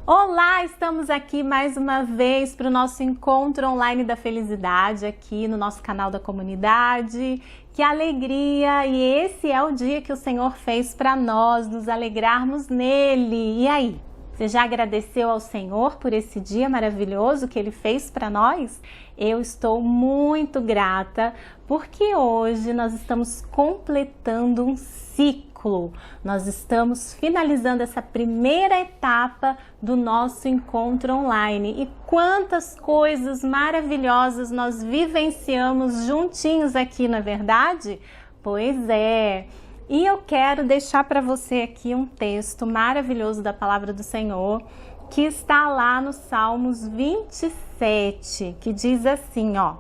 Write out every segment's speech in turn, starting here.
Olá, estamos aqui mais uma vez para o nosso encontro online da felicidade aqui no nosso canal da comunidade. Que alegria! E esse é o dia que o Senhor fez para nós, nos alegrarmos nele. E aí? Você já agradeceu ao Senhor por esse dia maravilhoso que Ele fez para nós? Eu estou muito grata porque hoje nós estamos completando um ciclo. Nós estamos finalizando essa primeira etapa do nosso encontro online. E quantas coisas maravilhosas nós vivenciamos juntinhos aqui, não é verdade? Pois é! E eu quero deixar para você aqui um texto maravilhoso da Palavra do Senhor, que está lá no Salmos 27, que diz assim, ó,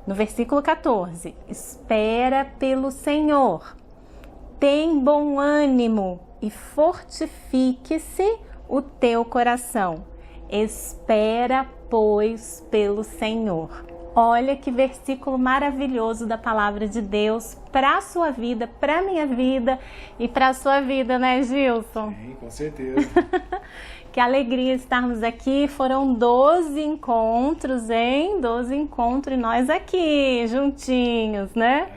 no versículo 14: Espera pelo Senhor, tem bom ânimo e fortifique-se o teu coração. Espera, pois, pelo Senhor. Olha que versículo maravilhoso da palavra de Deus para a sua vida, para a minha vida e para a sua vida, né, Gilson? Sim, com certeza. Que alegria estarmos aqui. Foram 12 encontros, hein? 12 encontros e nós aqui, juntinhos, né?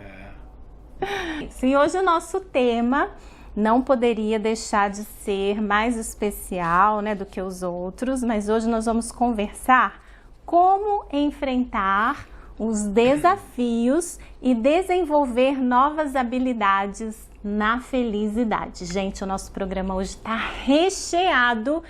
E hoje o nosso tema não poderia deixar de ser mais especial, né, do que os outros, mas hoje nós vamos conversar como enfrentar os desafios e desenvolver novas habilidades na felicidade. Gente, o nosso programa hoje está recheado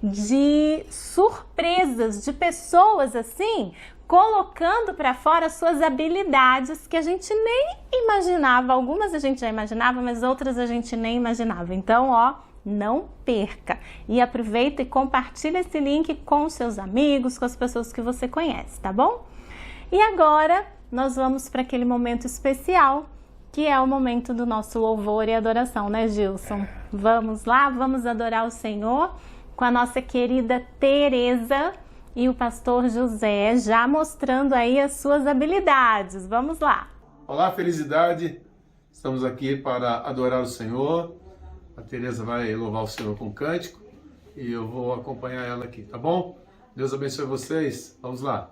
de surpresas, de pessoas assim, colocando para fora suas habilidades que a gente nem imaginava. Algumas a gente já imaginava, mas outras a gente nem imaginava. Então, ó, não perca e aproveita e compartilha esse link com seus amigos, com as pessoas que você conhece, tá bom? E agora nós vamos para aquele momento especial, que é o momento do nosso louvor e adoração, né, Gilson? Vamos lá, vamos adorar o Senhor com a nossa querida Tereza e o pastor José, já mostrando aí as suas habilidades. Vamos lá! Olá, felicidade! Estamos aqui para adorar o Senhor. A Tereza vai louvar o Senhor com cântico e eu vou acompanhar ela aqui, tá bom? Deus abençoe vocês. Vamos lá.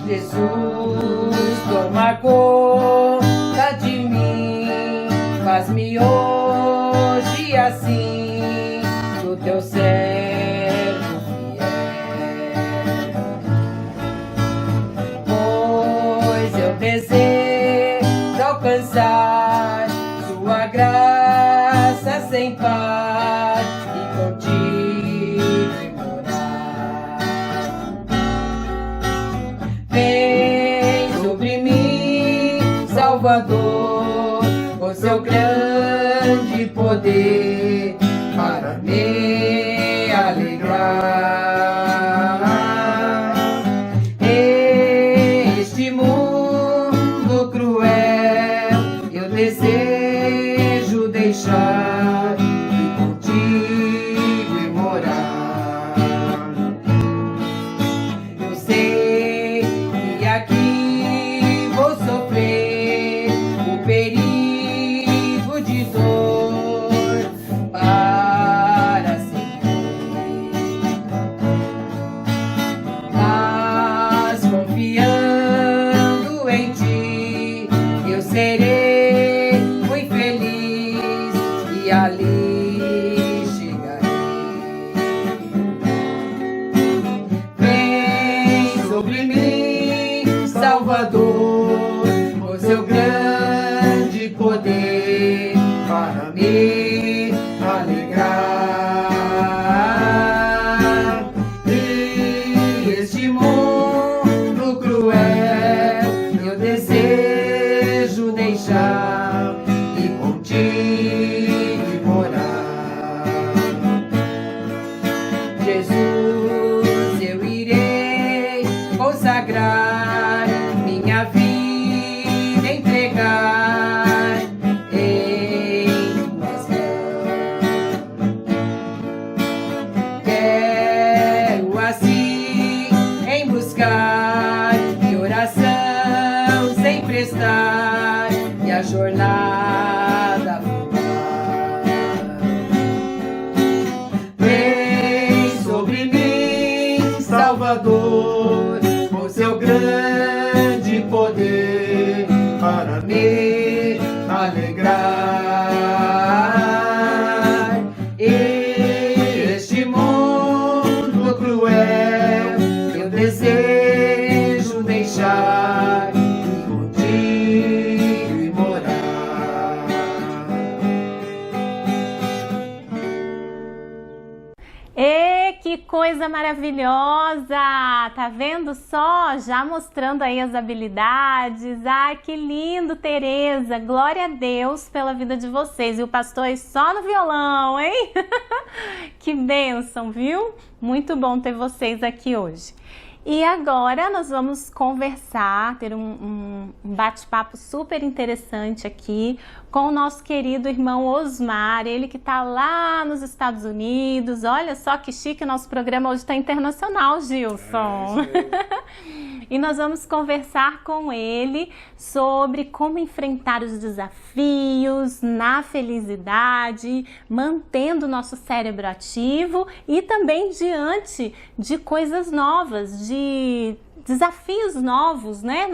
Jesus, toma conta de mim, faz-me hoje assim, do teu servo fiel. Pois eu desejo alcançar sua graça sem par e contigo morar. Vem sobre mim, Salvador, com seu grande poder para me alegrar. Este mundo cruel eu desejo deixar e contigo morar. Eu sei que aqui vou sofrer o perigo de dor para sempre, mas confiando em ti eu serei muito feliz e ali chegarei. Vem sobre mim, Salvador, com seu grande poder para me alegrar. E este mundo cruel eu desejo deixar e contigo morar. Jesus, eu irei consagrar minha vida, entregar em tuas mãos. coisa maravilhosa! Tá vendo só? Já mostrando aí as habilidades. Ai, que lindo, Tereza! Glória a Deus pela vida de vocês. E o pastor aí só no violão, hein? Que bênção, viu? Muito bom ter vocês aqui hoje. E agora nós vamos conversar, ter um bate-papo super interessante aqui com o nosso querido irmão Osmar, ele que está lá nos Estados Unidos. Olha só que chique, o nosso programa hoje está internacional, Gilson. E nós vamos conversar com ele sobre como enfrentar os desafios na felicidade, mantendo o nosso cérebro ativo e também diante de coisas novas, de desafios novos, né,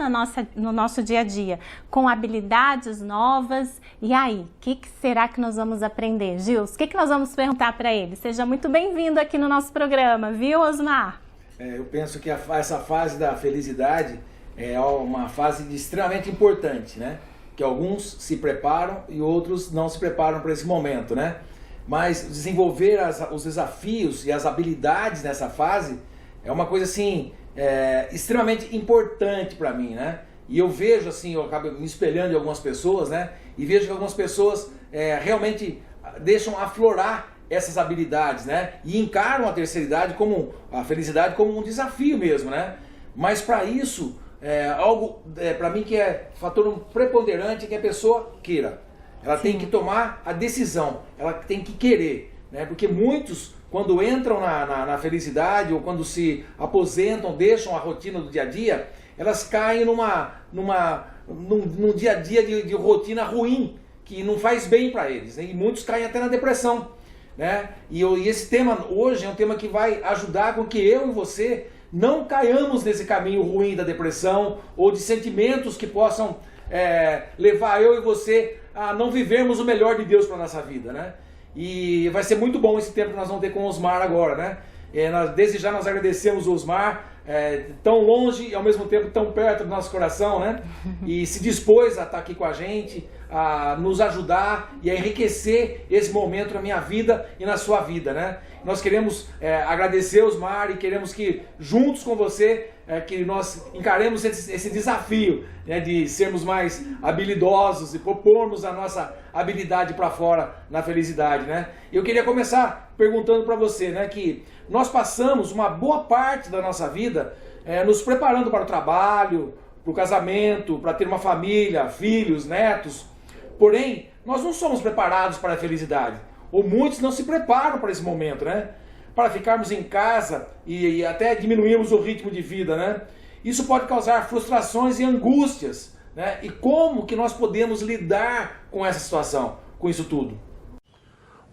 no nosso dia a dia, com habilidades novas. E aí, o que será que nós vamos aprender, Gils? O que nós vamos perguntar para ele? Seja muito bem-vindo aqui no nosso programa, viu, Osmar? Eu penso que essa fase da felicidade é uma fase extremamente importante, né? Que alguns se preparam e outros não se preparam para esse momento, né? Mas desenvolver os desafios e as habilidades nessa fase é uma coisa assim extremamente importante para mim, né? E eu vejo assim, eu acabo me espelhando em algumas pessoas, né? E vejo que algumas pessoas realmente deixam aflorar essas habilidades, né? E encaram a terceira idade a felicidade como um desafio mesmo, né? Mas para isso, algo para mim que é fator preponderante é que a pessoa queira. Ela tem que tomar a decisão, ela tem que querer, né? Porque muitos, quando entram na felicidade ou quando se aposentam, deixam a rotina do dia a dia, elas caem num dia a dia de rotina ruim, que não faz bem para eles, né? E muitos caem até na depressão, né? E esse tema hoje é um tema que vai ajudar com que eu e você não caiamos nesse caminho ruim da depressão ou de sentimentos que possam levar eu e você a não vivermos o melhor de Deus para a nossa vida, né? E vai ser muito bom esse tempo que nós vamos ter com o Osmar agora, né? Desde já nós agradecemos o Osmar, tão longe e ao mesmo tempo tão perto do nosso coração, né? E se dispôs a estar aqui com a gente, a nos ajudar e a enriquecer esse momento na minha vida e na sua vida, né? Nós queremos agradecer o Osmar e queremos que juntos com você que nós encaremos esse desafio, né, de sermos mais habilidosos e propormos a nossa habilidade para fora na felicidade, né? Eu queria começar perguntando para você, né, que nós passamos uma boa parte da nossa vida nos preparando para o trabalho, para o casamento, para ter uma família, filhos, netos. Porém, nós não somos preparados para a felicidade, ou muitos não se preparam para esse momento, né? Para ficarmos em casa e até diminuirmos o ritmo de vida, né? Isso pode causar frustrações e angústias, né? E como que nós podemos lidar com essa situação, com isso tudo?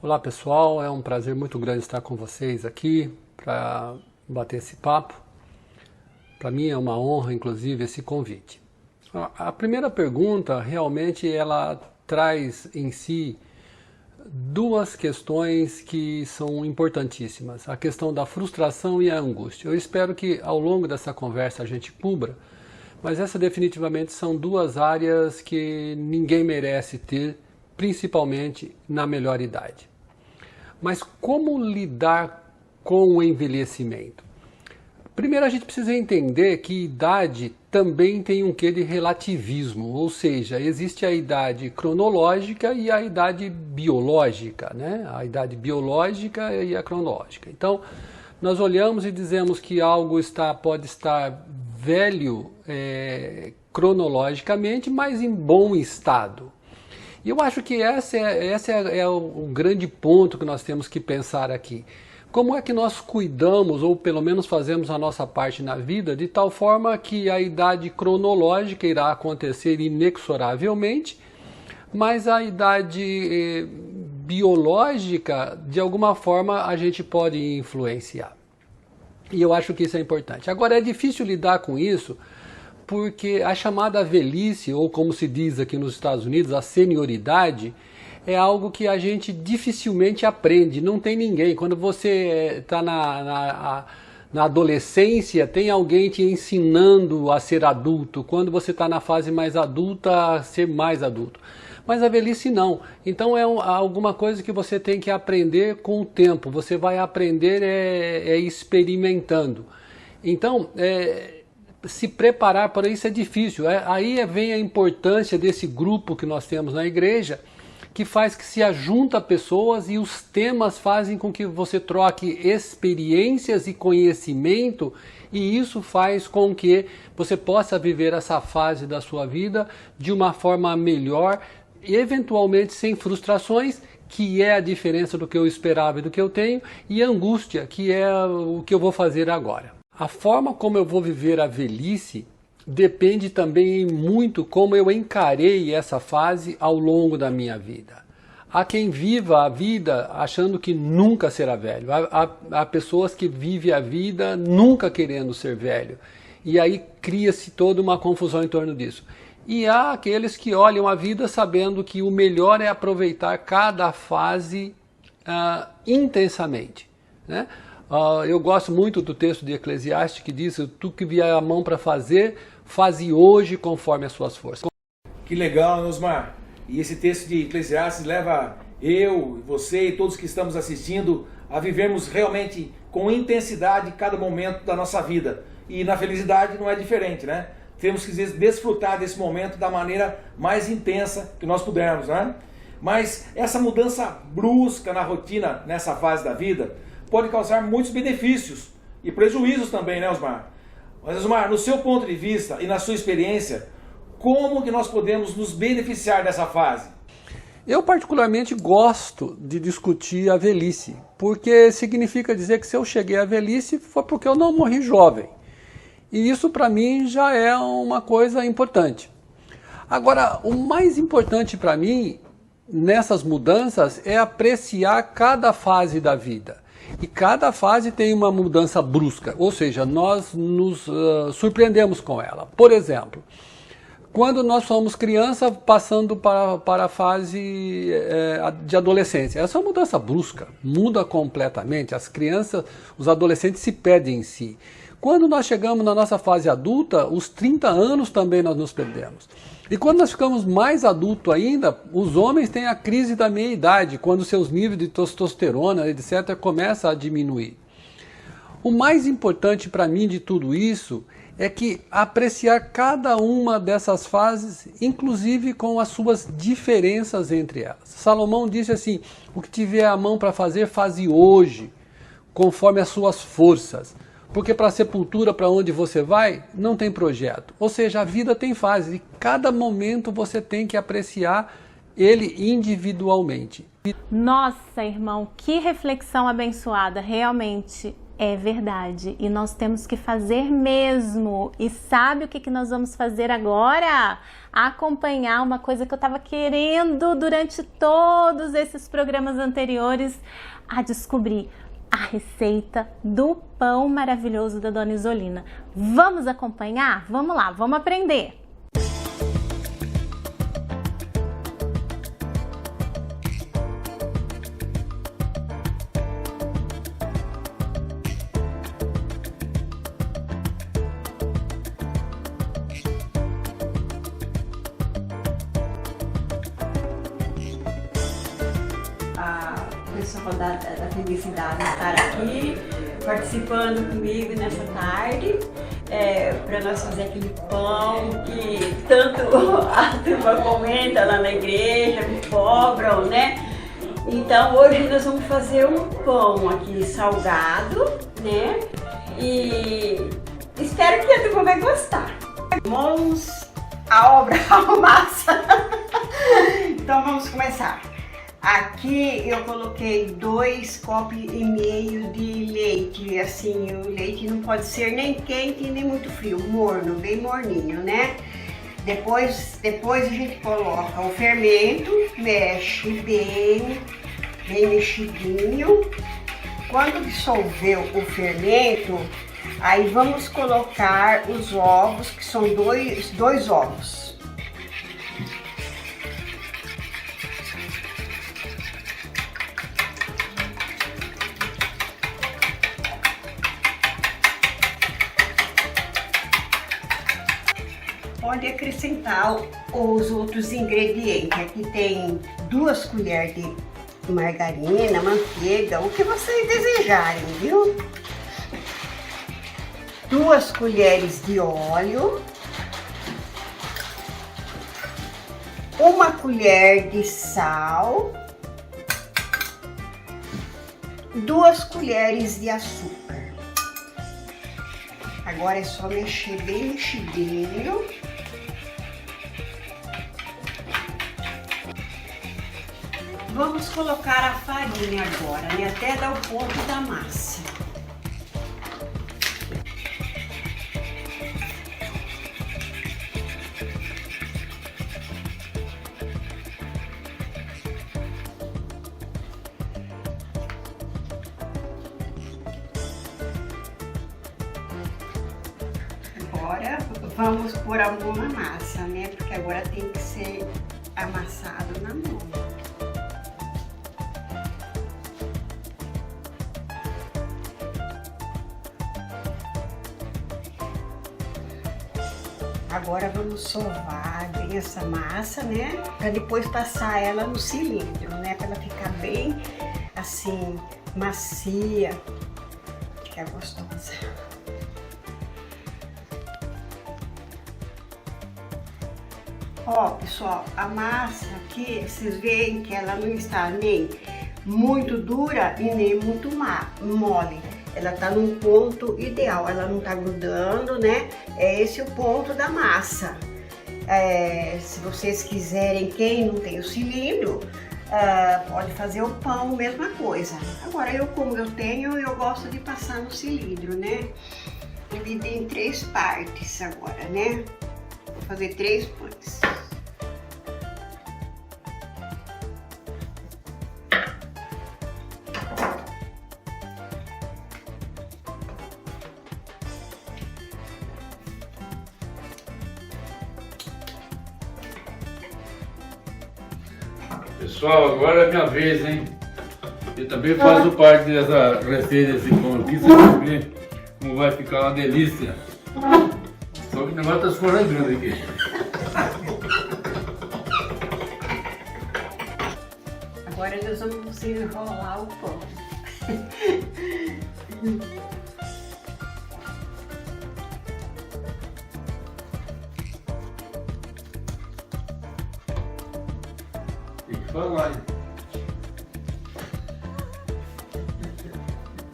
Olá pessoal, é um prazer muito grande estar com vocês aqui para bater esse papo. Para mim é uma honra, inclusive, esse convite. A primeira pergunta, realmente, ela traz em si duas questões que são importantíssimas. A questão da frustração e a angústia. Eu espero que ao longo dessa conversa a gente cubra, mas essas definitivamente são duas áreas que ninguém merece ter, principalmente na melhor idade. Mas como lidar com o envelhecimento? Primeiro a gente precisa entender que idade também tem um quê de relativismo, ou seja, existe a idade cronológica e a idade biológica, né? A idade biológica e a cronológica. Então, nós olhamos e dizemos que algo pode estar velho cronologicamente, mas em bom estado. E eu acho que esse é o grande ponto que nós temos que pensar aqui. Como é que nós cuidamos, ou pelo menos fazemos a nossa parte na vida, de tal forma que a idade cronológica irá acontecer inexoravelmente, mas a idade biológica, de alguma forma, a gente pode influenciar. E eu acho que isso é importante. Agora, é difícil lidar com isso, porque a chamada velhice, ou como se diz aqui nos Estados Unidos, a senioridade, é algo que a gente dificilmente aprende, não tem ninguém. Quando você está na adolescência, tem alguém te ensinando a ser adulto. Quando você está na fase mais adulta, a ser mais adulto. Mas a velhice não. Então é alguma coisa que você tem que aprender com o tempo. Você vai aprender experimentando. Então, se preparar para isso é difícil. Aí vem a importância desse grupo que nós temos na igreja, que faz que se ajunta pessoas e os temas fazem com que você troque experiências e conhecimento, e isso faz com que você possa viver essa fase da sua vida de uma forma melhor, eventualmente sem frustrações, que é a diferença do que eu esperava e do que eu tenho, e angústia, que é o que eu vou fazer agora. A forma como eu vou viver a velhice depende também muito como eu encarei essa fase ao longo da minha vida. Há quem viva a vida achando que nunca será velho. Há pessoas que vivem a vida nunca querendo ser velho. E aí cria-se toda uma confusão em torno disso. E há aqueles que olham a vida sabendo que o melhor é aproveitar cada fase intensamente, né? Eu gosto muito do texto de Eclesiastes que diz: tu que vier a mão para fazer, faze hoje conforme as suas forças. Que legal, Osmar. E esse texto de Eclesiastes leva eu, você e todos que estamos assistindo a vivermos realmente com intensidade cada momento da nossa vida. E na felicidade não é diferente, né? Temos que desfrutar desse momento da maneira mais intensa que nós pudermos, né? Mas essa mudança brusca na rotina, nessa fase da vida, pode causar muitos benefícios e prejuízos também, né, Osmar? Mas, Osmar, no seu ponto de vista e na sua experiência, como que nós podemos nos beneficiar dessa fase? Eu particularmente gosto de discutir a velhice, porque significa dizer que se eu cheguei à velhice foi porque eu não morri jovem. E isso para mim já é uma coisa importante. Agora, o mais importante para mim nessas mudanças é apreciar cada fase da vida. E cada fase tem uma mudança brusca, ou seja, nós nos surpreendemos com ela. Por exemplo, quando nós somos criança passando para a fase de adolescência, essa é uma mudança brusca, muda completamente, as crianças, os adolescentes se perdem em si. Quando nós chegamos na nossa fase adulta, os 30 anos também nós nos perdemos. E quando nós ficamos mais adultos ainda, os homens têm a crise da meia-idade, quando seus níveis de testosterona, etc., começam a diminuir. O mais importante para mim de tudo isso é que apreciar cada uma dessas fases, inclusive com as suas diferenças entre elas. Salomão disse assim: o que tiver a mão para fazer, faze hoje, conforme as suas forças. Porque para a sepultura, para onde você vai, não tem projeto. Ou seja, a vida tem fases e cada momento você tem que apreciar ele individualmente. Nossa, irmão, que reflexão abençoada, realmente é verdade. E nós temos que fazer mesmo. E sabe o que nós vamos fazer agora? Acompanhar uma coisa que eu estava querendo durante todos esses programas anteriores a descobrir. A receita do pão maravilhoso da Dona Isolina. Vamos acompanhar? Vamos lá, vamos aprender! Pessoal da felicidade estar aqui participando comigo nessa tarde para nós fazer aquele pão que tanto a turma comenta lá na igreja, me cobram, né? Então hoje nós vamos fazer um pão aqui salgado, né? E espero que a turma vai gostar. Mãos à obra, à massa. Então vamos começar. Aqui eu coloquei 2,5 copos de leite, assim, o leite não pode ser nem quente nem muito frio, morno, bem morninho, né? Depois a gente coloca o fermento, mexe bem mexidinho. Quando dissolveu o fermento, aí vamos colocar os ovos, que são dois ovos. pode acrescentar os outros ingredientes. Aqui tem 2 colheres de margarina, manteiga, o que vocês desejarem, viu? 2 colheres de óleo, 1 colher de sal, 2 colheres de açúcar. Agora é só mexer bem mexidinho. Vamos colocar a farinha agora, né? Até dar o ponto da massa. Agora vamos pôr a mão na massa, né? Porque agora tem que ser amassado na mão. Agora vamos sovar bem essa massa, né? Para depois passar ela no cilindro, né? Para ela ficar bem assim, macia, ficar gostosa. Ó, pessoal, a massa aqui, vocês veem que ela não está nem muito dura e nem muito mole. Ela tá num ponto ideal, ela não tá grudando, né? É esse o ponto da massa. Se vocês quiserem, quem não tem o cilindro, pode fazer o pão, mesma coisa. Agora, como eu tenho, eu gosto de passar no cilindro, né? Dividir em 3 partes agora, né? Vou fazer 3 pães. Pessoal, agora é minha vez, hein? Eu também faço parte dessa receita desse pão aqui, vocês vão ver como vai ficar uma delícia. Só que o negócio tá escorregando aqui. Agora nós vamos enrolar o pão. Tem que falar, hein?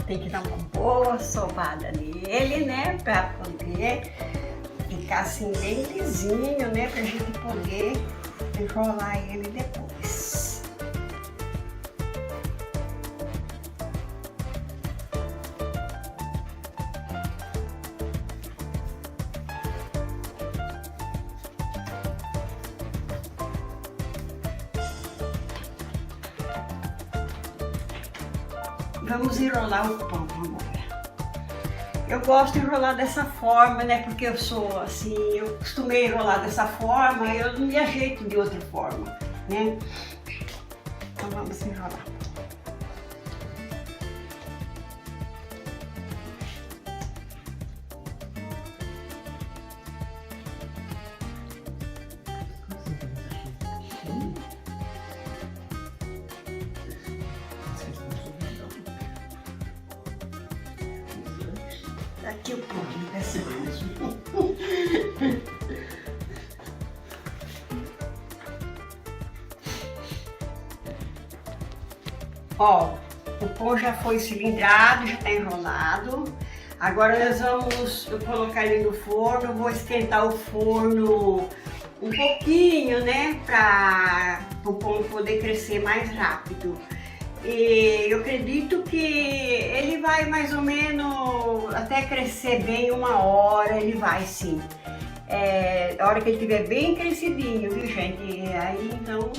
Tem que dar uma boa sovada nele, né? Pra poder ficar assim bem lisinho, né? Pra gente poder enrolar ele depois. Vamos enrolar o pão agora. Eu gosto de enrolar dessa forma, né? Porque eu sou assim, eu costumei enrolar dessa forma, eu não me ajeito de outra forma, né? Então vamos enrolar. Aqui o pão, Ó, o pão já foi cilindrado, já está enrolado. Agora nós vamos colocar ele no forno, vou esquentar o forno um pouquinho, né, para o pão poder crescer mais rápido. E eu acredito que ele vai mais ou menos até crescer bem 1 hora, ele vai sim. A hora que ele estiver bem crescidinho, viu gente? Aí então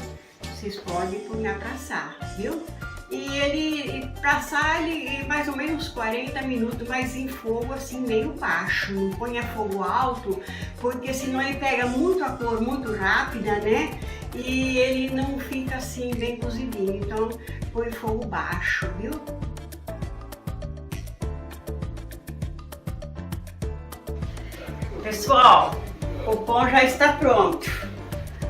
vocês podem pôr pra assar, viu? E ele, pra assar, ele mais ou menos 40 minutos, mas em fogo assim meio baixo. Não ponha fogo alto, porque senão ele pega muito a cor muito rápida, né? E ele não fica assim bem cozidinho. Então põe fogo baixo, viu? Pessoal, o pão já está pronto.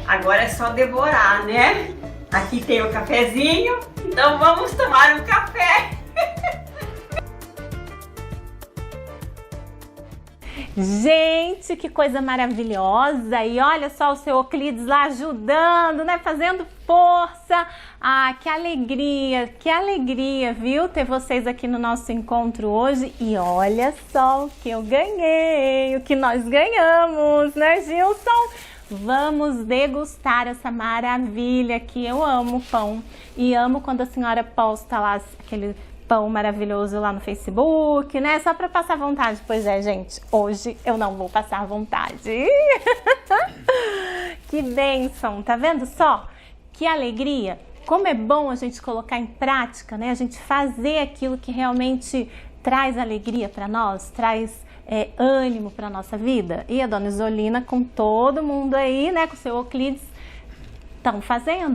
Agora é só devorar, né? Aqui tem o cafezinho, então vamos tomar um café. Gente, que coisa maravilhosa! E olha só o seu Euclides lá ajudando, né? Fazendo força. Ah, que alegria, viu? Ter vocês aqui no nosso encontro hoje. E olha só o que eu ganhei, o que nós ganhamos, né, Gilson? Vamos degustar essa maravilha que eu amo pão. E amo quando a senhora posta lá aquele pão maravilhoso lá no Facebook, né? Só para passar vontade. Pois é, gente, hoje eu não vou passar vontade. Que bênção, tá vendo só? Que alegria. Como é bom a gente colocar em prática, né? A gente fazer aquilo que realmente traz alegria para nós, traz ânimo para nossa vida. E a dona Isolina, com todo mundo aí, né? Com o seu Euclides,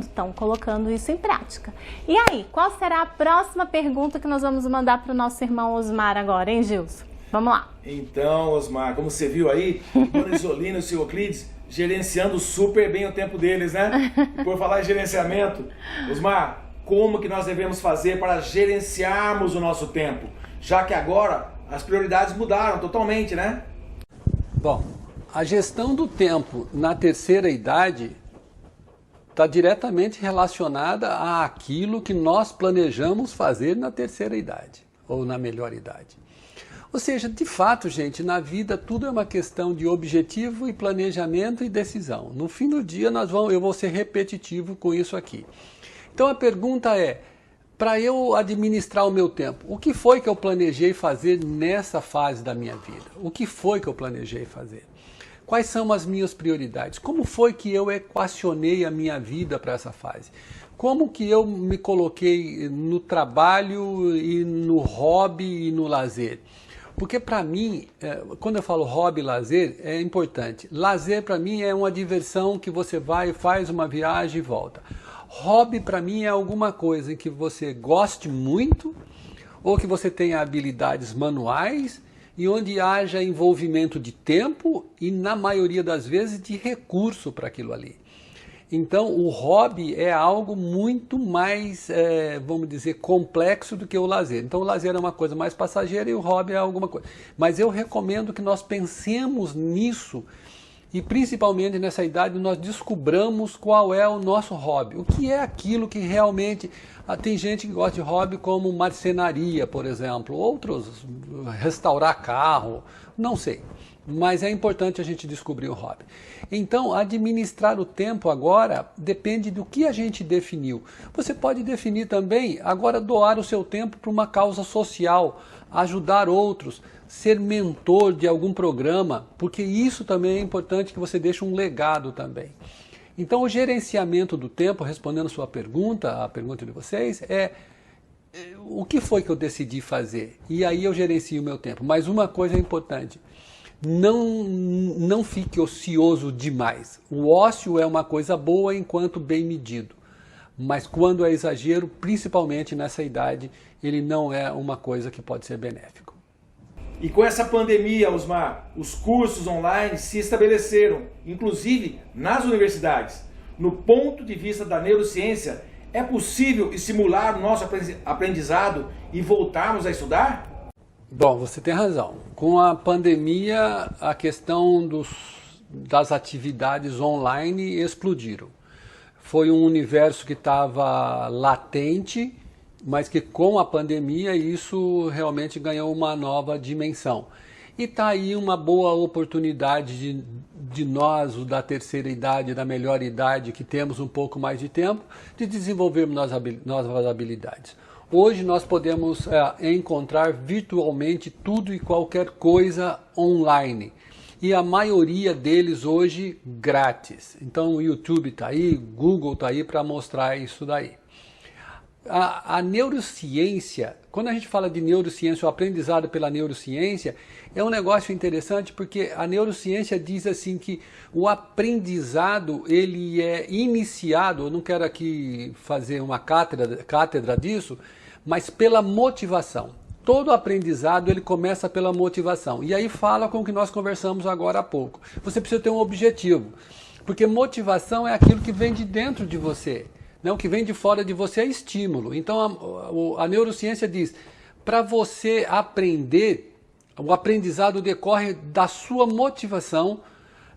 estão colocando isso em prática. E aí, qual será a próxima pergunta que nós vamos mandar para o nosso irmão Osmar agora, hein, Gilson? Vamos lá. Então, Osmar, como você viu aí, Dona Isolina e o seu Euclides gerenciando super bem o tempo deles, né? E por falar em gerenciamento, Osmar, como que nós devemos fazer para gerenciarmos o nosso tempo? Já que agora as prioridades mudaram totalmente, né? Bom, a gestão do tempo na terceira idade está diretamente relacionada àquilo que nós planejamos fazer na terceira idade, ou na melhor idade. Ou seja, de fato, gente, na vida tudo é uma questão de objetivo e planejamento e decisão. No fim do dia eu vou ser repetitivo com isso aqui. Então a pergunta é, para eu administrar o meu tempo, o que foi que eu planejei fazer nessa fase da minha vida? O que foi que eu planejei fazer? Quais são as minhas prioridades? Como foi que eu equacionei a minha vida para essa fase? Como que eu me coloquei no trabalho e no hobby e no lazer? Porque para mim, quando eu falo hobby e lazer, é importante. Lazer para mim é uma diversão que você vai, faz uma viagem e volta. Hobby para mim é alguma coisa em que você goste muito ou que você tenha habilidades manuais e onde haja envolvimento de tempo e, na maioria das vezes, de recurso para aquilo ali. Então, o hobby é algo muito mais, vamos dizer, complexo do que o lazer. Então, o lazer é uma coisa mais passageira e o hobby é alguma coisa. Mas eu recomendo que nós pensemos nisso e, principalmente nessa idade, nós descobramos qual é o nosso hobby. O que é aquilo que realmente... Tem gente que gosta de hobby como marcenaria, por exemplo, outros restaurar carro, não sei. Mas é importante a gente descobrir o hobby. Então, administrar o tempo agora depende do que a gente definiu. Você pode definir também, agora, doar o seu tempo para uma causa social, ajudar outros, ser mentor de algum programa, porque isso também é importante que você deixe um legado também. Então, o gerenciamento do tempo, respondendo a pergunta de vocês, o que foi que eu decidi fazer? E aí eu gerencio o meu tempo. Mas uma coisa é importante, não fique ocioso demais. O ócio é uma coisa boa enquanto bem medido. Mas quando é exagero, principalmente nessa idade, ele não é uma coisa que pode ser benéfico. E com essa pandemia, Osmar, os cursos online se estabeleceram, inclusive nas universidades. No ponto de vista da neurociência, é possível estimular o nosso aprendizado e voltarmos a estudar? Bom, você tem razão. Com a pandemia, a questão das atividades online explodiram. Foi um universo que estava latente, mas que com a pandemia isso realmente ganhou uma nova dimensão. E está aí uma boa oportunidade de nós, da terceira idade, da melhor idade, que temos um pouco mais de tempo, de desenvolvermos novas habilidades. Hoje nós podemos encontrar virtualmente tudo e qualquer coisa online. E a maioria deles hoje grátis. Então o YouTube está aí, Google está aí para mostrar isso daí. A neurociência, quando a gente fala de neurociência, o aprendizado pela neurociência, é um negócio interessante porque a neurociência diz assim que o aprendizado ele é iniciado, eu não quero aqui fazer uma cátedra disso, mas pela motivação. todo aprendizado ele começa pela motivação. E aí fala com o que nós conversamos agora há pouco. Você precisa ter um objetivo, porque motivação é aquilo que vem de dentro de você. Não, o que vem de fora de você é estímulo. Então a neurociência diz, para você aprender, o aprendizado decorre da sua motivação,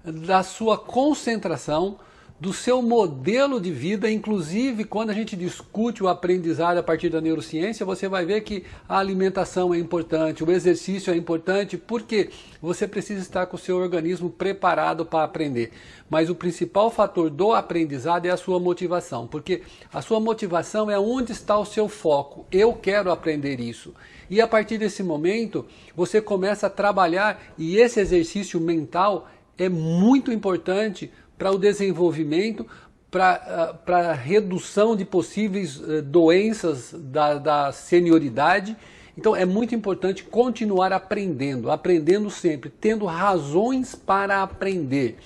da sua concentração, do seu modelo de vida. Inclusive, quando a gente discute o aprendizado a partir da neurociência, você vai ver que a alimentação é importante, o exercício é importante, porque você precisa estar com o seu organismo preparado para aprender. Mas o principal fator do aprendizado é a sua motivação, porque a sua motivação é onde está o seu foco. Eu quero aprender isso. E a partir desse momento, você começa a trabalhar, e esse exercício mental é muito importante para o desenvolvimento, para a redução de possíveis doenças da senioridade. Então é muito importante continuar aprendendo sempre, tendo razões para aprender.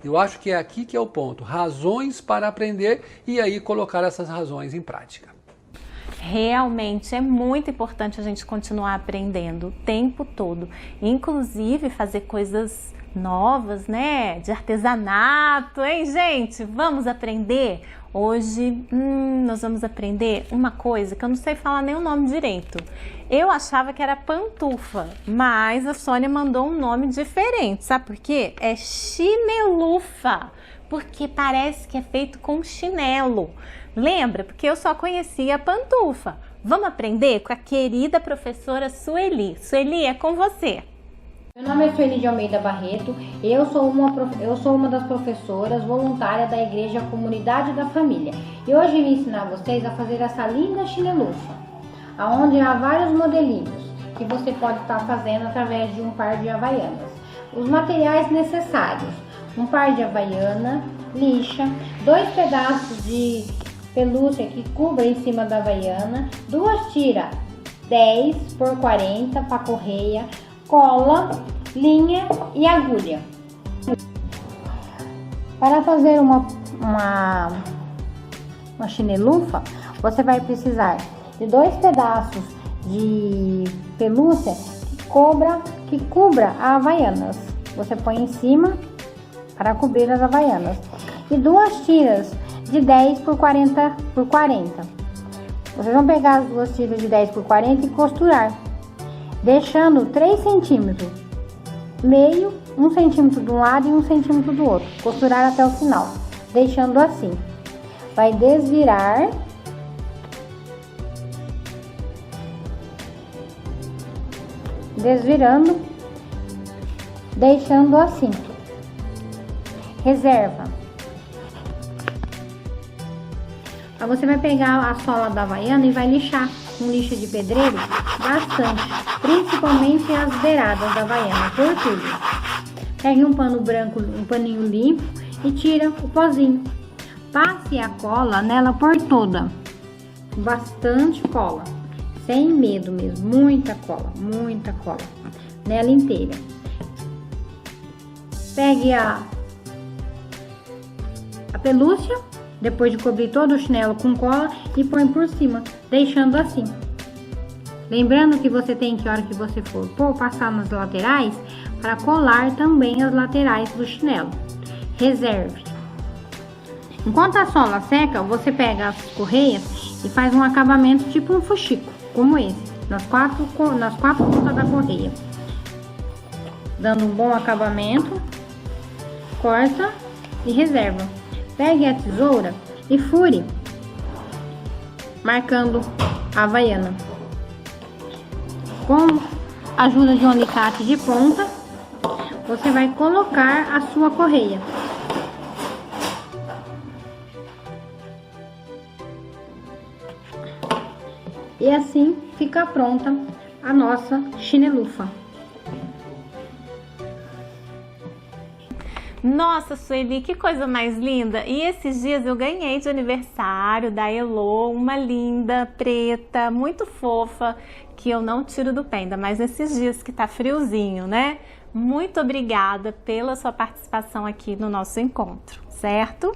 Eu acho que é aqui que é o ponto, razões para aprender, e aí colocar essas razões em prática. Realmente é muito importante a gente continuar aprendendo o tempo todo, inclusive fazer coisas novas, né? De artesanato, hein, gente? Vamos aprender? Hoje nós vamos aprender uma coisa que eu não sei falar nem o nome direito. Eu achava que era pantufa, mas a Sônia mandou um nome diferente. Sabe por quê? É chinelufa, porque parece que é feito com chinelo. Lembra? Porque eu só conhecia a pantufa. Vamos aprender com a querida professora Sueli. Sueli, é com você. Meu nome é Sueli de Almeida Barreto, eu sou uma das professoras voluntárias da Igreja Comunidade da Família. E hoje eu vim ensinar vocês a fazer essa linda chinelufa, onde há vários modelinhos que você pode estar fazendo através de um par de havaianas. Os materiais necessários: um par de havaiana, lixa, 2 pedaços de pelúcia que cubra em cima da havaiana, 2 tiras 10 por 40 para correia, cola, linha e agulha. Para fazer uma chinelufa, você vai precisar de 2 pedaços de pelúcia que cubra a havaianas. Você põe em cima para cobrir as havaianas. E 2 tiras de 10 por 40 por 40. Vocês vão pegar as 2 tiras de 10 por 40 e costurar, deixando 3 centímetros, meio, 1 centímetro de um lado e 1 centímetro do outro. Costurar até o final, deixando assim. Vai desvirar, desvirando, deixando assim. Reserva. Aí você vai pegar a sola da havaiana e vai lixar com lixa de pedreiro bastante, principalmente as beiradas da havaiana, por tudo. Pegue um pano branco, um paninho limpo e tira o pozinho. Passe a cola nela por toda, bastante cola, sem medo mesmo, muita cola nela inteira. Pegue a pelúcia, depois de cobrir todo o chinelo com cola, e põe por cima, deixando assim. Lembrando que você tem que, a hora que você for pôr, passar nas laterais para colar também as laterais do chinelo. Reserve. Enquanto a sola seca, você pega as correias e faz um acabamento tipo um fuxico, como esse, nas quatro pontas da correia. Dando um bom acabamento, corta e reserva. Pegue a tesoura e fure, marcando a havaiana. Com a ajuda de um alicate de ponta, você vai colocar a sua correia. E assim fica pronta a nossa chinelufa. Nossa, Sueli, que coisa mais linda! E esses dias eu ganhei de aniversário da Elo uma linda, preta, muito fofa, que eu não tiro do pé, ainda mais nesses dias que tá friozinho, né? Muito obrigada pela sua participação aqui no nosso encontro, certo?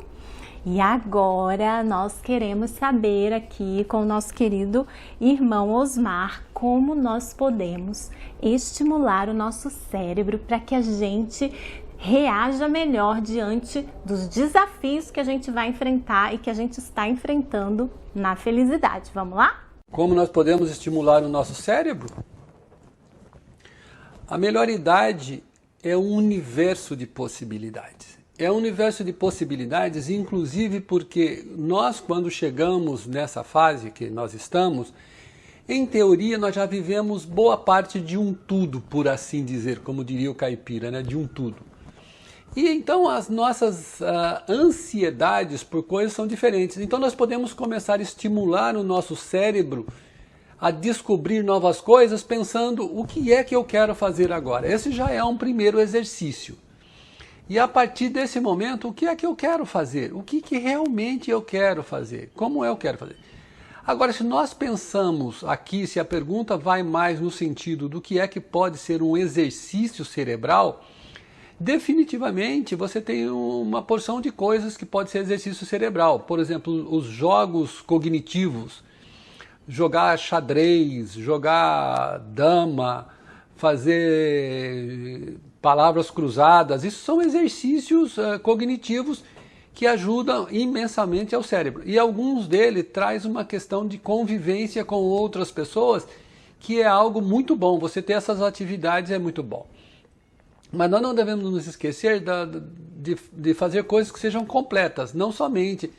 E agora nós queremos saber aqui com o nosso querido irmão Osmar como nós podemos estimular o nosso cérebro para que a gente reaja melhor diante dos desafios que a gente vai enfrentar e que a gente está enfrentando na felicidade. Vamos lá? Como nós podemos estimular o nosso cérebro? A melhor idade é um universo de possibilidades. É um universo de possibilidades, inclusive porque nós, quando chegamos nessa fase que nós estamos, em teoria nós já vivemos boa parte de um tudo, por assim dizer, como diria o caipira, né? De um tudo. E então as nossas ansiedades por coisas são diferentes. Então nós podemos começar a estimular o nosso cérebro a descobrir novas coisas pensando o que é que eu quero fazer agora. Esse já é um primeiro exercício. E a partir desse momento, o que é que eu quero fazer? O que realmente eu quero fazer? Como eu quero fazer? Agora, se nós pensamos aqui, se a pergunta vai mais no sentido do que é que pode ser um exercício cerebral, definitivamente você tem uma porção de coisas que pode ser exercício cerebral. Por exemplo, os jogos cognitivos, jogar xadrez, jogar dama, fazer palavras cruzadas, isso são exercícios cognitivos que ajudam imensamente ao cérebro. E alguns deles traz uma questão de convivência com outras pessoas, que é algo muito bom. Você ter essas atividades é muito bom. Mas nós não devemos nos esquecer de fazer coisas que sejam completas, não somente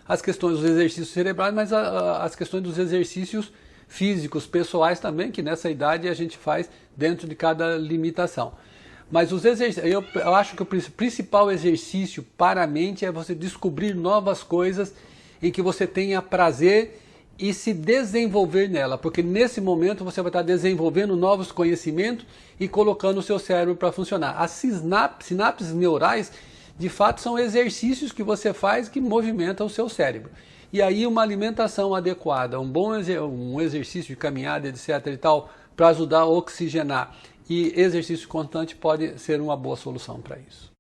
as questões dos exercícios cerebrais, mas as questões dos exercícios físicos, pessoais também, que nessa idade a gente faz dentro de cada limitação. Mas os exercícios, eu acho que o principal exercício para a mente é você descobrir novas coisas em que você tenha prazer e se desenvolver nela, porque nesse momento você vai estar desenvolvendo novos conhecimentos e colocando o seu cérebro para funcionar. As sinapses neurais, de fato, são exercícios que você faz que movimentam o seu cérebro. E aí uma alimentação adequada, um exercício de caminhada, etc. e tal, para ajudar a oxigenar, e exercício constante pode ser uma boa solução para isso.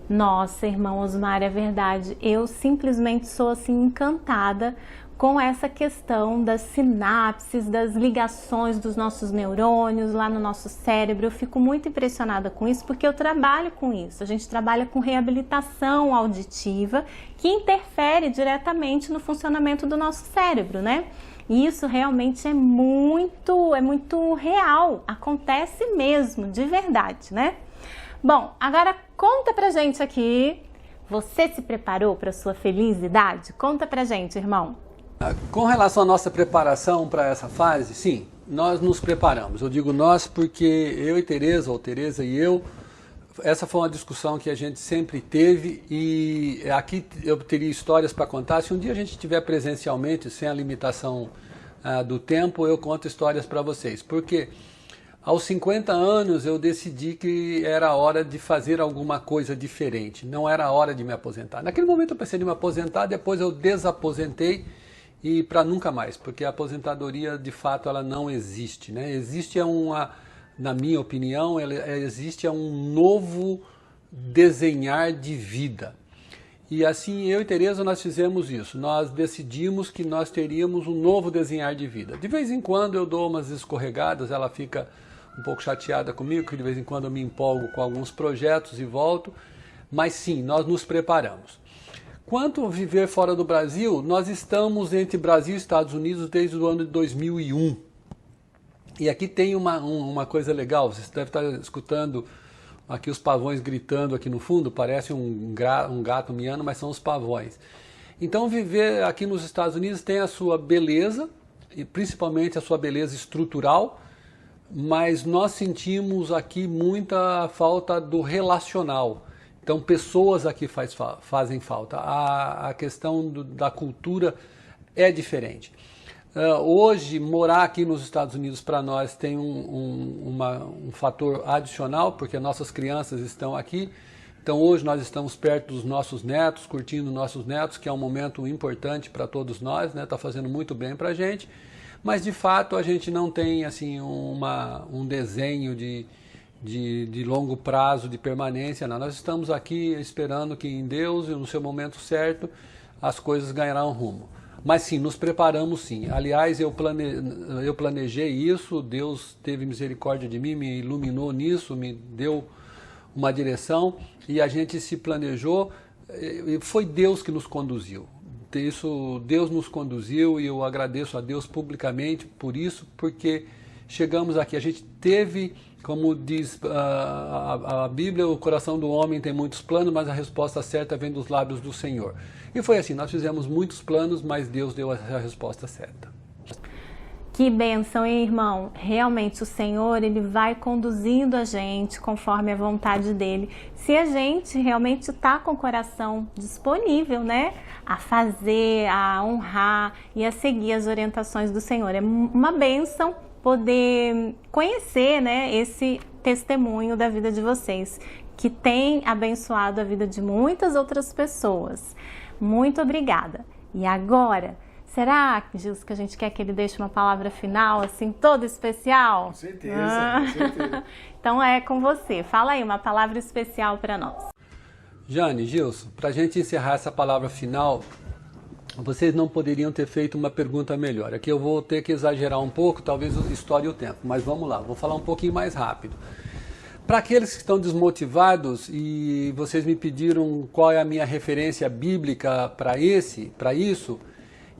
Nossa, irmão Osmar, é verdade. Eu simplesmente sou assim encantada com essa questão das sinapses, das ligações dos nossos neurônios lá no nosso cérebro. Eu fico muito impressionada com isso porque eu trabalho com isso. A gente trabalha com reabilitação auditiva que interfere diretamente no funcionamento do nosso cérebro, né? E isso realmente é muito real, acontece mesmo, de verdade, né? Bom, agora conta pra gente aqui, você se preparou para a sua feliz idade? Conta pra gente, irmão. Com relação à nossa preparação para essa fase, sim, nós nos preparamos. Eu digo nós porque eu e Tereza, ou Tereza e eu, essa foi uma discussão que a gente sempre teve e aqui eu teria histórias para contar. Se um dia a gente estiver presencialmente, sem a limitação do tempo, eu conto histórias para vocês. Porque aos 50 anos eu decidi que era hora de fazer alguma coisa diferente, não era a hora de me aposentar. Naquele momento eu pensei em me aposentar, depois eu desaposentei e para nunca mais, porque a aposentadoria de fato ela não existe, né? Existe na minha opinião, existe um novo desenhar de vida. E assim eu e Tereza nós fizemos isso, nós decidimos que nós teríamos um novo desenhar de vida. De vez em quando eu dou umas escorregadas, ela fica um pouco chateada comigo, que de vez em quando eu me empolgo com alguns projetos e volto, mas sim, nós nos preparamos. Quanto a viver fora do Brasil, nós estamos entre Brasil e Estados Unidos desde o ano de 2001. E aqui tem uma coisa legal, vocês devem estar escutando aqui os pavões gritando aqui no fundo, parece um gato miando, mas são os pavões. Então viver aqui nos Estados Unidos tem a sua beleza, e principalmente a sua beleza estrutural, mas nós sentimos aqui muita falta do relacional. Então pessoas aqui fazem falta, a questão da cultura é diferente. Hoje, morar aqui nos Estados Unidos para nós tem um fator adicional, porque nossas crianças estão aqui. Então hoje nós estamos perto dos nossos netos, curtindo nossos netos, que é um momento importante para todos nós, né? Tá fazendo muito bem para a gente. Mas de fato a gente não tem assim um desenho de longo prazo, de permanência. Não. Nós estamos aqui esperando que em Deus e no seu momento certo as coisas ganharão rumo. Mas sim, nos preparamos sim. Aliás, eu planejei isso, Deus teve misericórdia de mim, me iluminou nisso, me deu uma direção e a gente se planejou. E foi Deus que nos conduziu. Isso, Deus nos conduziu e eu agradeço a Deus publicamente por isso, porque chegamos aqui. A gente teve, como diz a Bíblia, o coração do homem tem muitos planos, mas a resposta certa vem dos lábios do Senhor. E foi assim, nós fizemos muitos planos, mas Deus deu a resposta certa. Que bênção, hein, irmão? Realmente o Senhor, Ele vai conduzindo a gente conforme a vontade dEle. Se a gente realmente está com o coração disponível, né? A fazer, a honrar e a seguir as orientações do Senhor. É uma bênção poder conhecer, né, esse testemunho da vida de vocês, que tem abençoado a vida de muitas outras pessoas. Muito obrigada. E agora, será, Gilson, que a gente quer que ele deixe uma palavra final, assim, toda especial? Com certeza, com certeza. Então é com você. Fala aí uma palavra especial para nós. Jane, Gilson, para a gente encerrar essa palavra final, vocês não poderiam ter feito uma pergunta melhor. Aqui eu vou ter que exagerar um pouco, talvez estoure o tempo, mas vamos lá, vou falar um pouquinho mais rápido. Para aqueles que estão desmotivados e vocês me pediram qual é a minha referência bíblica para isso,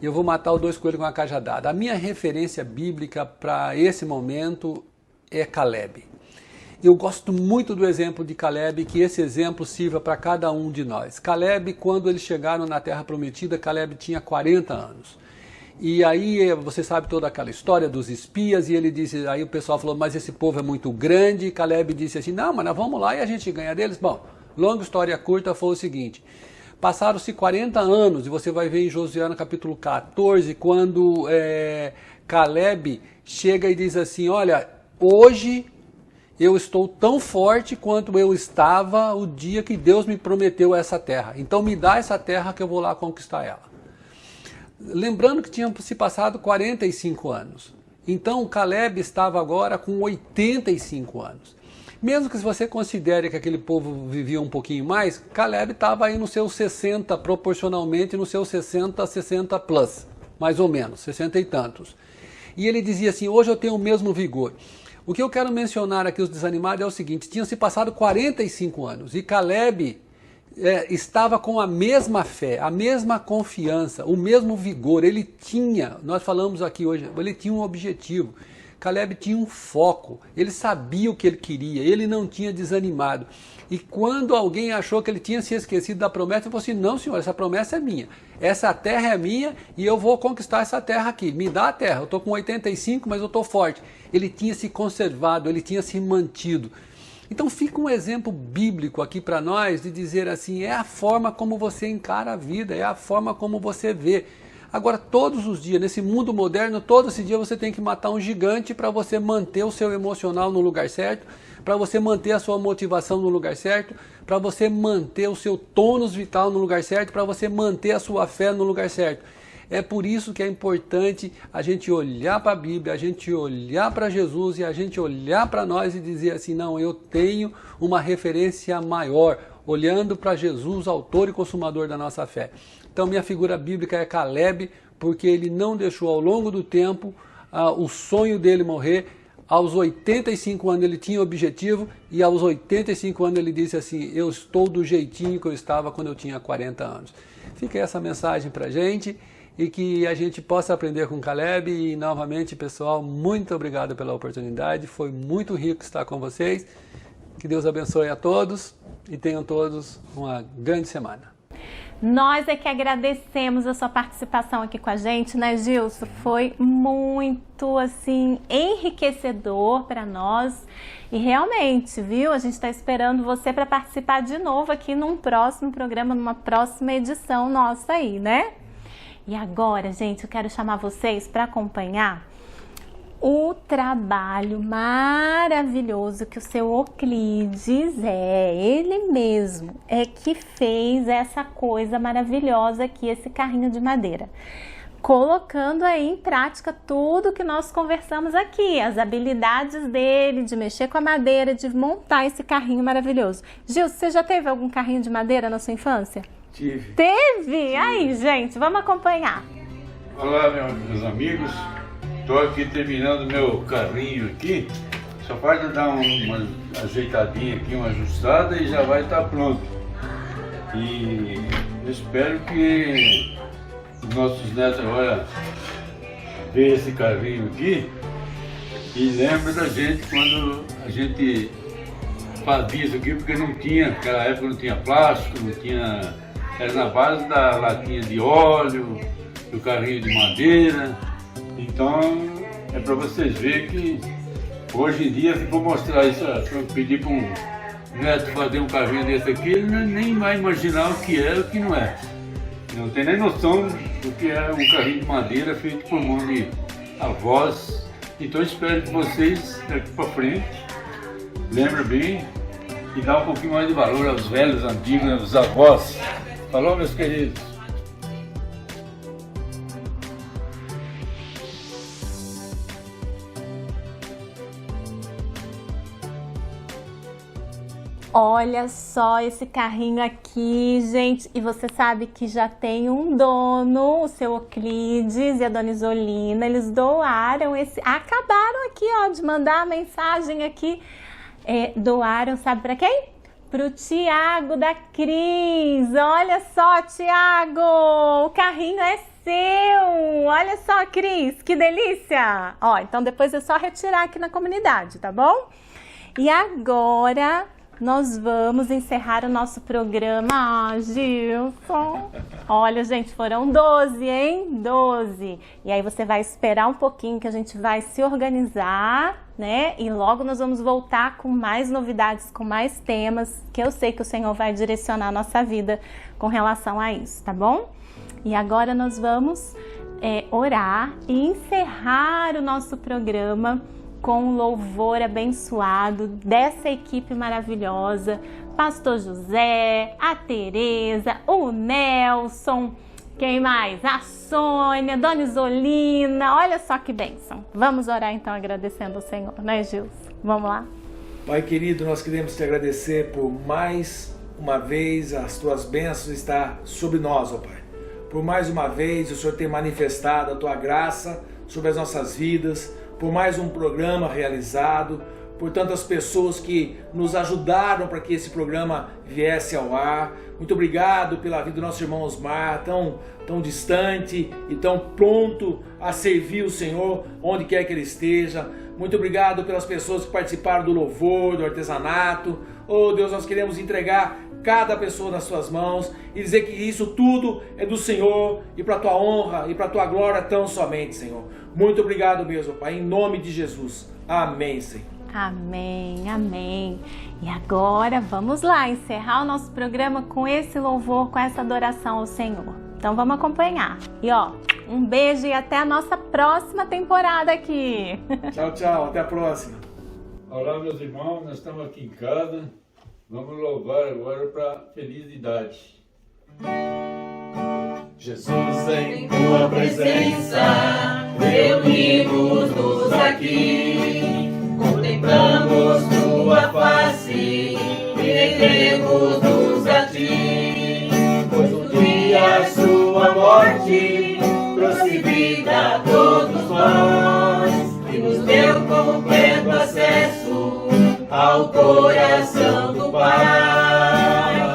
eu vou matar os dois coelhos com uma cajadada. A minha referência bíblica para esse momento é Caleb. Eu gosto muito do exemplo de Caleb, que esse exemplo sirva para cada um de nós. Caleb, quando eles chegaram na Terra Prometida, Caleb tinha 40 anos. E aí você sabe toda aquela história dos espias, e ele disse, aí o pessoal falou, mas esse povo é muito grande, e Caleb disse assim, não, mas nós vamos lá e a gente ganha deles. Bom, longa história curta, foi o seguinte, passaram-se 40 anos, e você vai ver em Josué no capítulo 14, quando Caleb chega e diz assim, olha, hoje eu estou tão forte quanto eu estava o dia que Deus me prometeu essa terra, então me dá essa terra que eu vou lá conquistar ela. Lembrando que tinham se passado 45 anos. Então Caleb estava agora com 85 anos. Mesmo que você considere que aquele povo vivia um pouquinho mais, Caleb estava aí nos seus 60, proporcionalmente nos seus 60 plus, mais ou menos, 60 e tantos. E ele dizia assim, hoje eu tenho o mesmo vigor. O que eu quero mencionar aqui, os desanimados, é o seguinte, tinham se passado 45 anos e Caleb estava com a mesma fé, a mesma confiança, o mesmo vigor. Ele tinha, nós falamos aqui hoje, ele tinha um objetivo. Caleb tinha um foco, ele sabia o que ele queria, ele não tinha desanimado. E quando alguém achou que ele tinha se esquecido da promessa, ele falou assim, não senhor, essa promessa é minha, essa terra é minha e eu vou conquistar essa terra aqui, me dá a terra, eu estou com 85, mas eu estou forte. Ele tinha se conservado, ele tinha se mantido. Então fica um exemplo bíblico aqui para nós de dizer assim, é a forma como você encara a vida, é a forma como você vê. Agora todos os dias, nesse mundo moderno, todo esse dia você tem que matar um gigante para você manter o seu emocional no lugar certo, para você manter a sua motivação no lugar certo, para você manter o seu tônus vital no lugar certo, para você manter a sua fé no lugar certo. É por isso que é importante a gente olhar para a Bíblia, a gente olhar para Jesus e a gente olhar para nós e dizer assim, não, eu tenho uma referência maior, olhando para Jesus, autor e consumador da nossa fé. Então minha figura bíblica é Caleb, porque ele não deixou ao longo do tempo o sonho dele morrer. Aos 85 anos ele tinha objetivo e aos 85 anos ele disse assim, eu estou do jeitinho que eu estava quando eu tinha 40 anos. Fica essa mensagem para a gente. E que a gente possa aprender com Caleb. E novamente, pessoal, muito obrigado pela oportunidade. Foi muito rico estar com vocês. Que Deus abençoe a todos e tenham todos uma grande semana. Nós é que agradecemos a sua participação aqui com a gente, né, Gilson? Foi muito, assim, enriquecedor para nós. E realmente, viu? A gente está esperando você para participar de novo aqui num próximo programa, numa próxima edição nossa aí, né? E agora, gente, eu quero chamar vocês para acompanhar o trabalho maravilhoso que o seu Euclides ele mesmo que fez essa coisa maravilhosa aqui, esse carrinho de madeira. colocando aí em prática tudo que nós conversamos aqui, as habilidades dele de mexer com a madeira, de montar esse carrinho maravilhoso. Gil, você já teve algum carrinho de madeira na sua infância? Tive. Teve? Aí, gente, vamos acompanhar. Olá, meus amigos. Estou aqui terminando meu carrinho aqui. Só falta dar uma ajeitadinha aqui, uma ajustada e já vai estar pronto. E eu espero que os nossos netos agora vejam esse carrinho aqui e lembrem da gente quando a gente fazia isso aqui, porque não tinha, naquela época não tinha plástico, não tinha, era na base da latinha de óleo, do carrinho de madeira. Então é para vocês verem que hoje em dia, se for mostrar isso, se eu pedir para um neto fazer um carrinho desse aqui, ele nem vai imaginar o que é e o que não é. Não tem nem noção do que é um carrinho de madeira feito por mão de avós. Então espero que vocês, daqui para frente, lembrem bem e dá um pouquinho mais de valor aos velhos, antigos, aos avós. Falou, meus queridos? Olha só esse carrinho aqui, gente. E você sabe que já tem um dono, o seu Euclides e a dona Isolina. Eles doaram esse... Acabaram aqui, ó, de mandar a mensagem aqui. Doaram, sabe para quem? Pro Tiago da Cris. Olha só, Tiago, o carrinho é seu. Olha só, Cris, que delícia. Ó, então depois é só retirar aqui na comunidade, tá bom? E agora nós vamos encerrar o nosso programa. Ah, Gilson. Olha, gente, foram 12, hein? 12. E aí você vai esperar um pouquinho que a gente vai se organizar, né? E logo nós vamos voltar com mais novidades, com mais temas, que eu sei que o Senhor vai direcionar a nossa vida com relação a isso, tá bom? E agora nós vamos orar e encerrar o nosso programa com um louvor abençoado dessa equipe maravilhosa, Pastor José, a Tereza, o Nelson, quem mais? A Sônia, Dona Isolina, olha só que bênção. Vamos orar então agradecendo ao Senhor, né, Gilson? Vamos lá? Pai querido, nós queremos te agradecer por mais uma vez as tuas bênçãos estar sobre nós, ó Pai. Por mais uma vez o Senhor tem manifestado a tua graça sobre as nossas vidas, por mais um programa realizado, por tantas pessoas que nos ajudaram para que esse programa viesse ao ar. Muito obrigado pela vida do nosso irmão Osmar, tão distante e tão pronto a servir o Senhor onde quer que ele esteja. Muito obrigado pelas pessoas que participaram do louvor, do artesanato. Oh Deus, nós queremos entregar cada pessoa nas suas mãos e dizer que isso tudo é do Senhor e para a tua honra e para a tua glória tão somente, Senhor. Muito obrigado mesmo, Pai, em nome de Jesus. Amém, Senhor. Amém, amém. E agora vamos lá encerrar o nosso programa com esse louvor, com essa adoração ao Senhor. Então vamos acompanhar. E ó, um beijo e até a nossa próxima temporada aqui. Tchau, tchau. Até a próxima. Olá, meus irmãos, nós estamos aqui em casa. Vamos louvar agora para felicidade. Jesus, em tua presença, reunimos-nos aqui, contemplamos tua face e rendemos-nos a ti, pois um dia sua morte trouxe vida a todos nós e nos deu completo acesso ao coração do Pai.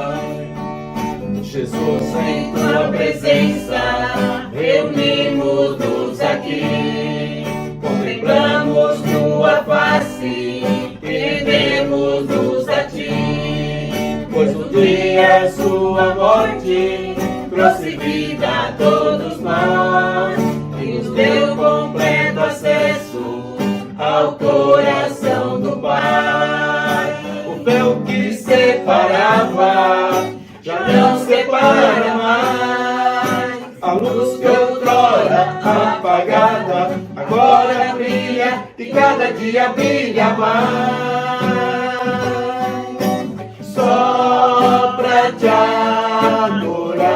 Jesus, em tua presença, reunimos-nos aqui, contemplamos tua face e rendemos-nos a ti, pois um dia sua morte trouxe vida a todos nós e nos deu completo acesso ao coração do Pai. O véu que separava já não separa mais. A luz que outrora apagada agora brilha e cada dia brilha mais. Só pra te adorar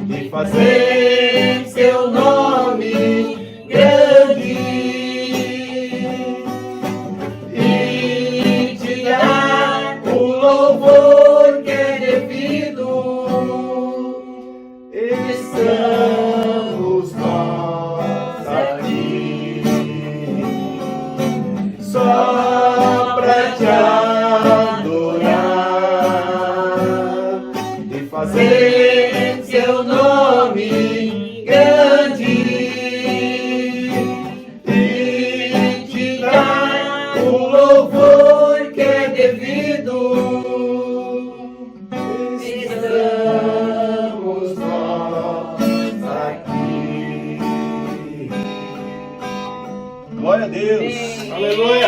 e fazer fazer seu nome grande e te dar o louvor que é devido. Estamos nós aqui. Glória a Deus. Aleluia.